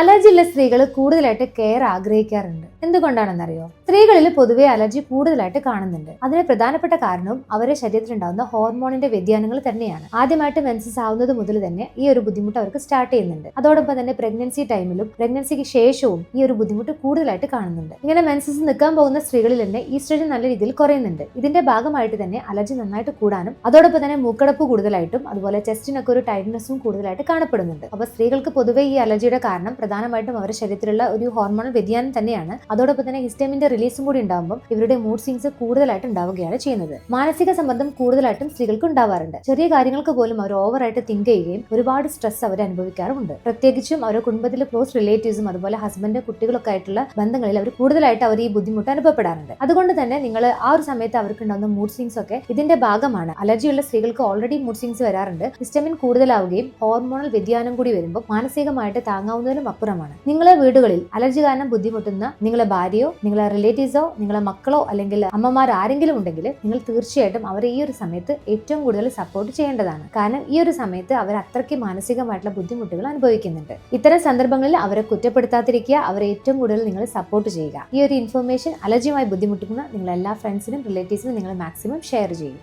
അലർജിയുള്ള സ്ത്രീകൾ കൂടുതലായിട്ട് കെയർ ആഗ്രഹിക്കാറുണ്ട്. എന്തുകൊണ്ടാണെന്നറിയോ? സ്ത്രീകളിൽ പൊതുവെ അലർജി കൂടുതലായിട്ട് കാണുന്നുണ്ട്. അതിന് പ്രധാനപ്പെട്ട കാരണവും അവരുടെ ശരീരത്തിലുണ്ടാകുന്ന ഹോർമോണിന്റെ വ്യതിയാനങ്ങൾ തന്നെയാണ്. ആദ്യമായിട്ട് മെൻസസ് ആവുന്നത് മുതൽ തന്നെ ഈ ഒരു ബുദ്ധിമുട്ട് അവർക്ക് സ്റ്റാർട്ട് ചെയ്യുന്നുണ്ട്. അതോടൊപ്പം തന്നെ പ്രഗ്നൻസി ടൈമിലും പ്രഗ്നൻസിക്ക് ശേഷവും ഈ ഒരു ബുദ്ധിമുട്ട് കൂടുതലായിട്ട് കാണുന്നുണ്ട്. ഇങ്ങനെ മെൻസസ് നിൽക്കാൻ പോകുന്ന സ്ത്രീകളിൽ തന്നെ ഈസ്ട്രജൻ നല്ല രീതിയിൽ കുറയുന്നുണ്ട്. ഇതിന്റെ ഭാഗമായിട്ട് തന്നെ അലർജി നന്നായിട്ട് കൂടാനും അതോടൊപ്പം തന്നെ മൂക്കടപ്പ് കൂടുതലായിട്ടും അതുപോലെ ചെസ്റ്റിനൊക്കെ ഒരു ടൈറ്റ്നസും കൂടുതലായിട്ട് കാണപ്പെടുന്നുണ്ട്. അപ്പൊ സ്ത്രീകൾക്ക് പൊതുവെ ഈ അലർജിയുടെ കാരണം പ്രധാനമായിട്ടും അവരുടെ ശരീരത്തിലുള്ള ഒരു ഹോർമോണൽ വ്യതിയാനം തന്നെയാണ്. അതോടൊപ്പം തന്നെ ഹിസ്റ്റമിന്റെ റിലീസും കൂടി ഉണ്ടാകുമ്പോൾ ഇവരുടെ മൂഡ് സ്വിങ്സ് കൂടുതലായിട്ട് ഉണ്ടാവുകയാണ് ചെയ്യുന്നത്. മാനസിക സമ്മർദ്ദം കൂടുതലായിട്ടും സ്ത്രീകൾക്ക് ഉണ്ടാവാറുണ്ട്. ചെറിയ കാര്യങ്ങൾക്ക് പോലും അവർ ഓവറായിട്ട് തിങ്ക് ചെയ്യുകയും ഒരുപാട് സ്ട്രെസ് അവർ അനുഭവിക്കാറുമുണ്ട്. പ്രത്യേകിച്ചും അവരുടെ കുടുംബത്തിലെ ക്ലോസ് റിലേറ്റീവ്സും അതുപോലെ ഹസ്ബൻഡ് കുട്ടികളൊക്കെ ആയിട്ടുള്ള ബന്ധങ്ങളിൽ അവർ കൂടുതലായിട്ട് അവർ ഈ ബുദ്ധിമുട്ട് അനുഭവപ്പെടാറുണ്ട്. അതുകൊണ്ട് തന്നെ നിങ്ങൾ ആ ഒരു സമയത്ത് അവർക്ക് ഉണ്ടാകുന്ന മൂഡ് സ്വിങ്സ് ഒക്കെ ഇതിന്റെ ഭാഗമാണ്. അലർജിയുള്ള സ്ത്രീകൾക്ക് ഓൾറെഡി മൂഡ് സ്വിങ്സ് വരാറുണ്ട്. ഹിസ്റ്റമിൻ കൂടുതലാവുകയും ഹോർമോണൽ വ്യതിയാനം കൂടി വരുമ്പോൾ മാനസികമായിട്ട് താങ്ങാവുന്നതിലും അപ്പുറമാണ്. നിങ്ങളെ വീടുകളിൽ അലർജി കാരണം ബുദ്ധിമുട്ടുന്ന നിങ്ങളെ ഭാര്യയോ നിങ്ങളെ റിലേറ്റീവ്സോ നിങ്ങളെ മക്കളോ അല്ലെങ്കിൽ അമ്മമാർ ആരെങ്കിലും ഉണ്ടെങ്കിൽ നിങ്ങൾ തീർച്ചയായിട്ടും അവരെ ഈ ഒരു സമയത്ത് ഏറ്റവും കൂടുതൽ സപ്പോർട്ട് ചെയ്യേണ്ടതാണ്. കാരണം ഈ ഒരു സമയത്ത് അവർ അത്രയ്ക്ക് മാനസികമായിട്ടുള്ള ബുദ്ധിമുട്ടുകൾ അനുഭവിക്കുന്നുണ്ട്. ഇത്തരം സന്ദർഭങ്ങളിൽ അവരെ കുറ്റപ്പെടുത്താതിരിക്കുക, അവരെ ഏറ്റവും കൂടുതൽ നിങ്ങൾ സപ്പോർട്ട് ചെയ്യുക. ഈ ഒരു ഇൻഫർമേഷൻ അലർജിയുമായി ബുദ്ധിമുട്ടുന്ന നിങ്ങളെല്ലാ ഫ്രണ്ട്സിനും റിലേറ്റീവ്സിനും നിങ്ങൾ മാക്സിമം ഷെയർ ചെയ്യും.